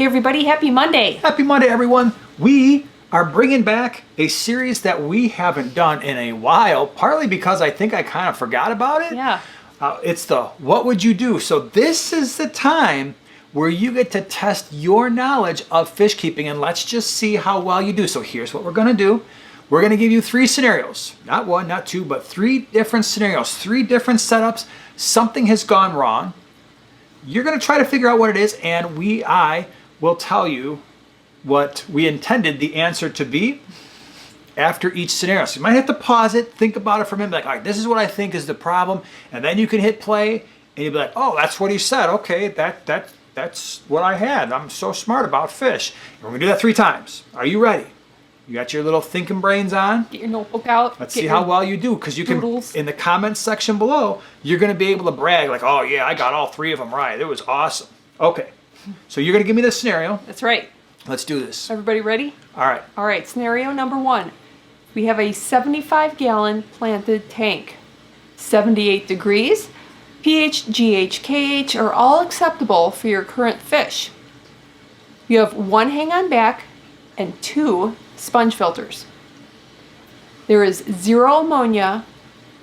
Hey everybody, happy Monday. Happy Monday, everyone. We are bringing back a series that we haven't done in a while, partly because I think I kind of forgot about it. Yeah. It's the What Would You Do? So this is the time where you get to test your knowledge of fish keeping, and let's just see how well you do. So here's what we're going to do. We're going to give you 3 scenarios. Not 1, not 2, but 3 different scenarios, 3 different setups. Something has gone wrong. You're going to try to figure out what it is, and I will tell you what we intended the answer to be after each scenario. So you might have to pause it, think about it for a minute, like, all right, this is what I think is the problem, and then you can hit play, and you'll be like, oh, that's what he said. Okay, that's what I had. I'm so smart about fish. And we're going to do that 3 times. Are you ready? You got your little thinking brains on? Get your notebook out. Let's see how well you do, because you can, in the comments section below, you're going to be able to brag like, oh yeah, I got all 3 of them right. It was awesome. Okay, so you're going to give me the scenario. That's right. Let's do this. Everybody ready? All right. All right, scenario number 1. We have a 75-gallon planted tank. 78 degrees, pH, GH, KH are all acceptable for your current fish. You have 1 hang-on back and 2 sponge filters. There is 0 ammonia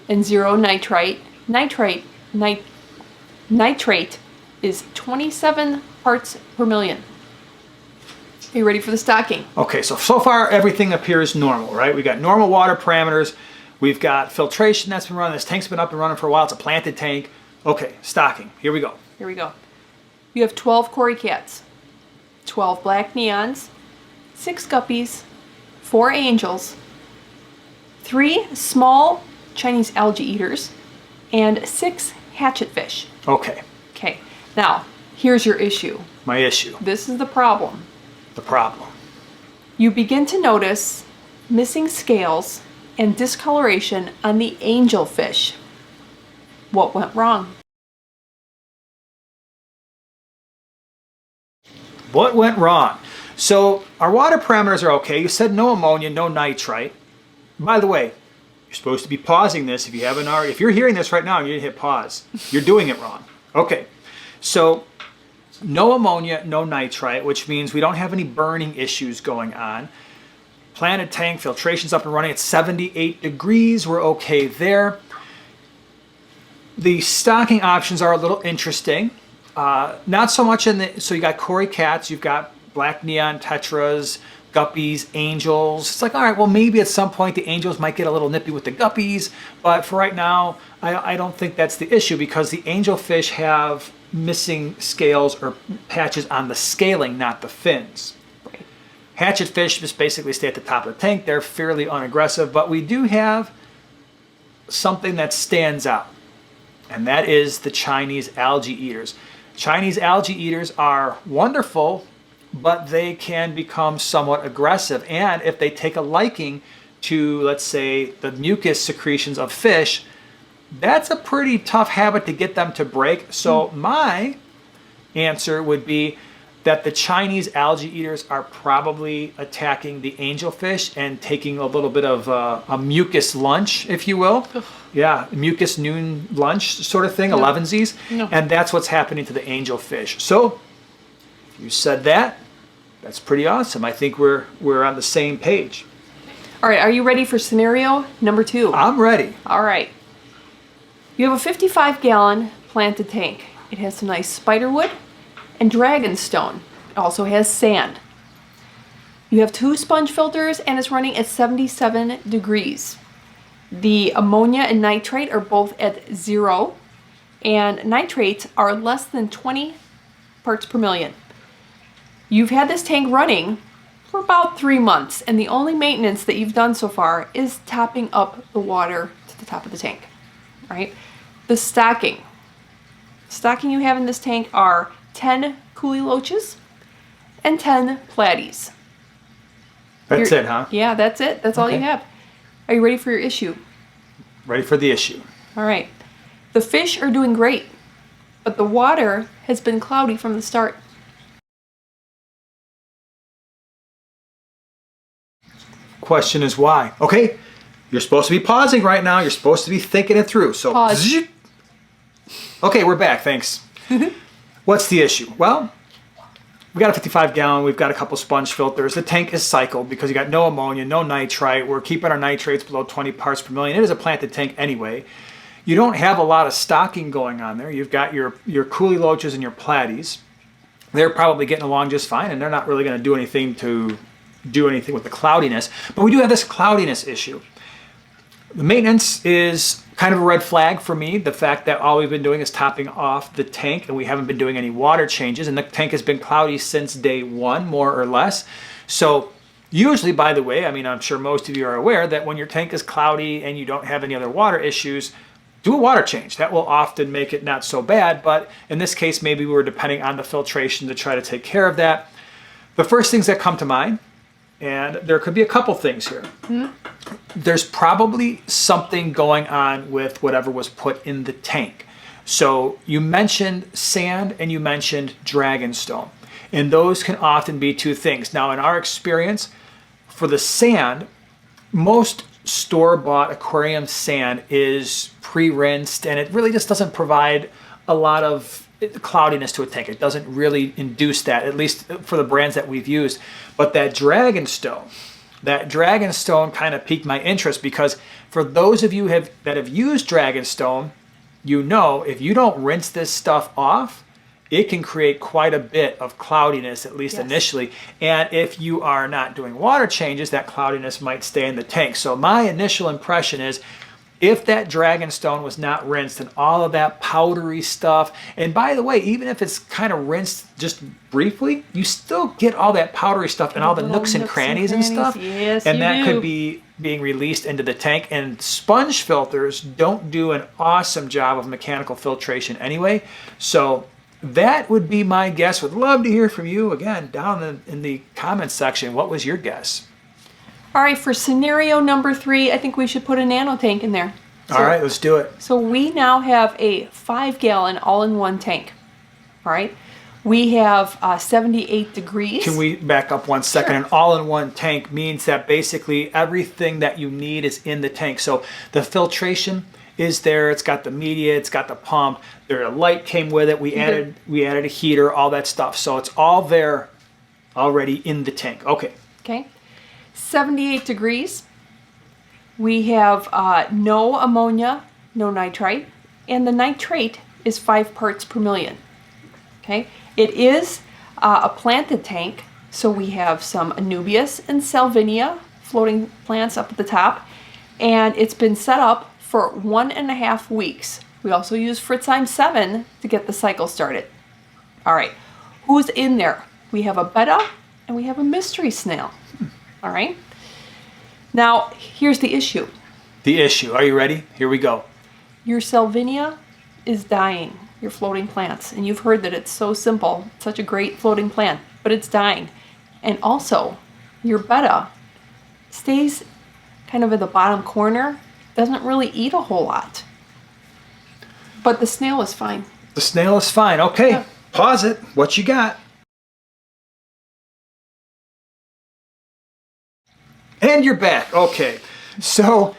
and 0 nitrite. Nitrate is 27 parts per million. Are you ready for the stocking? Okay, so far everything appears normal, right? We got normal water parameters. We've got filtration that's been running. This tank's been up and running for a while. It's a planted tank. Okay, stocking. Here we go. Here we go. You have 12 cory cats, 12 black neons, 6 guppies, 4 angels, 3 small Chinese algae eaters, and 6 hatchet fish. Okay. Okay, now here's your issue. My issue. This is the problem. The problem. You begin to notice missing scales and discoloration on the angel fish. What went wrong? What went wrong? So our water parameters are okay. You said no ammonia, no nitrite. By the way, you're supposed to be pausing this if you haven't already. If you're hearing this right now and you didn't hit pause, you're doing it wrong. Okay, so no ammonia, no nitrite, which means we don't have any burning issues going on. Planted tank, filtration's up and running at 78 degrees. We're okay there. The stocking options are a little interesting. Not so much in the, so you got cory cats, you've got black neon tetras, guppies, angels. It's like, all right, well, maybe at some point the angels might get a little nippy with the guppies, but for right now, I don't think that's the issue, because the angel fish have missing scales or patches on the scaling, not the fins. Right. Hatchet fish just basically stay at the top of the tank. They're fairly unaggressive, but we do have something that stands out, and that is the Chinese algae eaters. Chinese algae eaters are wonderful, but they can become somewhat aggressive, and if they take a liking to, let's say, the mucus secretions of fish, that's a pretty tough habit to get them to break. So my answer would be that the Chinese algae eaters are probably attacking the angelfish and taking a little bit of a mucus lunch, if you will. Yeah, mucus noon lunch sort of thing, 11sies. No. And that's what's happening to the angelfish. So if you said that, that's pretty awesome. I think we're on the same page. All right, are you ready for scenario number 2? I'm ready. All right. You have a 55-gallon planted tank. It has some nice spiderwood and dragonstone. It also has sand. You have 2 sponge filters, and it's running at 77 degrees. The ammonia and nitrite are both at 0, and nitrates are less than 20 parts per million. You've had this tank running for about 3 months, and the only maintenance that you've done so far is topping up the water to the top of the tank, right? The stocking you have in this tank are 10 coolie loaches and 10 platies. That's it, huh? Yeah, that's it. That's all you have. Are you ready for your issue? Ready for the issue. All right. The fish are doing great, but the water has been cloudy from the start. Question is why? Okay, you're supposed to be pausing right now. You're supposed to be thinking it through. So Pause. Okay, we're back. Thanks. What's the issue? Well, we got a 55 gallon, we've got a couple sponge filters. The tank is cycled because you got no ammonia, no nitrite. We're keeping our nitrates below 20 parts per million. It is a planted tank anyway. You don't have a lot of stocking going on there. You've got your coolie loaches and your platies. They're probably getting along just fine, and they're not really going to do anything with the cloudiness. But we do have this cloudiness issue. The maintenance is kind of a red flag for me. The fact that all we've been doing is topping off the tank and we haven't been doing any water changes, and the tank has been cloudy since day one, more or less. So usually, by the way, I mean, I'm sure most of you are aware that when your tank is cloudy and you don't have any other water issues, do a water change. That will often make it not so bad, but in this case, maybe we were depending on the filtration to try to take care of that. The first things that come to mind, and there could be a couple things here. There's probably something going on with whatever was put in the tank. So you mentioned sand and you mentioned dragonstone, and those can often be two things. Now, in our experience, for the sand, most store-bought aquarium sand is pre-rinsed, and it really just doesn't provide a lot of cloudiness to a tank. It doesn't really induce that, at least for the brands that we've used. But that dragonstone kind of piqued my interest, because for those of you that have used dragonstone, you know if you don't rinse this stuff off, it can create quite a bit of cloudiness, at least initially. And if you are not doing water changes, that cloudiness might stay in the tank. So my initial impression is, if that dragonstone was not rinsed and all of that powdery stuff, and by the way, even if it's kind of rinsed just briefly, you still get all that powdery stuff and all the nooks and crannies and stuff. Yes, and that could be being released into the tank. And sponge filters don't do an awesome job of mechanical filtration anyway. So that would be my guess. Would love to hear from you again down in the comments section. What was your guess? All right, for scenario number 3, I think we should put a nano tank in there. All right, let's do it. So we now have a 5-gallon all-in-one tank. All right, we have 78 degrees. Can we back up one second? Sure. An all-in-one tank means that basically everything that you need is in the tank. So the filtration is there. It's got the media. It's got the pump. A light came with it. We added a heater. All that stuff. So it's all there already in the tank. Okay. Okay. 78 degrees. We have no ammonia, no nitrite, and the nitrate is 5 parts per million. Okay. It is a planted tank, so we have some Anubias and Salvinia floating plants up at the top, and it's been set up for 1.5 weeks. We also use Fritzheim 7 to get the cycle started. All right, who's in there? We have a betta and we have a mystery snail. All right. Now, here's the issue. The issue. Are you ready? Here we go. Your Salvinia is dying, your floating plants. And you've heard that it's so simple, such a great floating plant, but it's dying. And also, your betta stays kind of in the bottom corner, doesn't really eat a whole lot. But the snail is fine. The snail is fine. Okay, yeah. Pause it. What you got? And you're back. Okay, so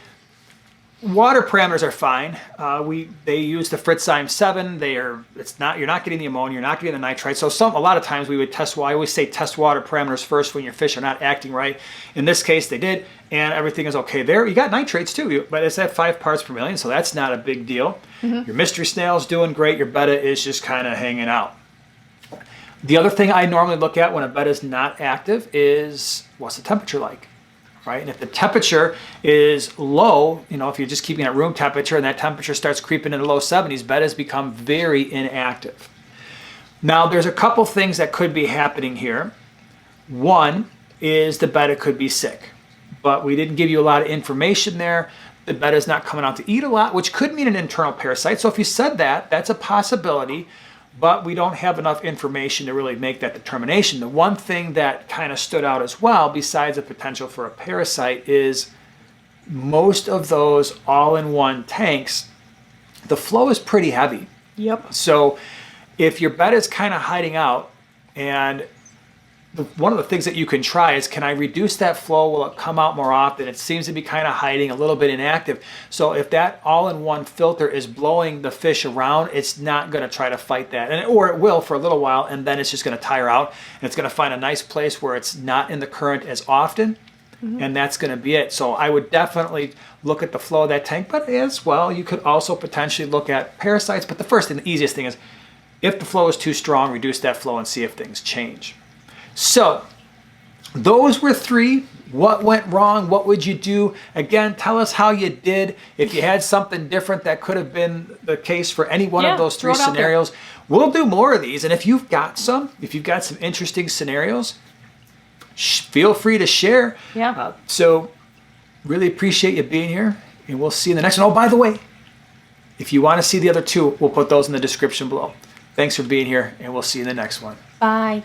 water parameters are fine. They use the Fritzheim 7. You're not getting the ammonia, you're not getting the nitrite. So a lot of times we would test. Well, I always say test water parameters first when your fish are not acting right. In this case, they did, and everything is okay there. You got nitrates too, but it's at 5 parts per million, so that's not a big deal. Your mystery snail's doing great. Your betta is just kind of hanging out. The other thing I normally look at when a betta is not active is what's the temperature like. Right? And if the temperature is low, if you're just keeping it at room temperature and that temperature starts creeping into the low 70s, bettas become very inactive. Now, there's a couple things that could be happening here. One is the betta could be sick, but we didn't give you a lot of information there. The betta's not coming out to eat a lot, which could mean an internal parasite. So if you said that, that's a possibility, but we don't have enough information to really make that determination. The one thing that kind of stood out as well, besides the potential for a parasite, is most of those all-in-one tanks, the flow is pretty heavy. Yep. So if your betta is kind of hiding out and one of the things that you can try is, can I reduce that flow? Will it come out more often? It seems to be kind of hiding, a little bit inactive. So if that all-in-one filter is blowing the fish around, it's not going to try to fight that. Or it will for a little while, and then it's just going to tire out, and it's going to find a nice place where it's not in the current as often, and that's going to be it. So I would definitely look at the flow of that tank, but as well, you could also potentially look at parasites. But the first and the easiest thing is, if the flow is too strong, reduce that flow and see if things change. So those were 3. What went wrong? What would you do? Again, tell us how you did. If you had something different that could have been the case for any one of those 3 scenarios, we'll do more of these. And if you've got some interesting scenarios, feel free to share. Yeah. So really appreciate you being here, and we'll see you in the next one. Oh, by the way, if you want to see the other 2, we'll put those in the description below. Thanks for being here, and we'll see you in the next one. Bye.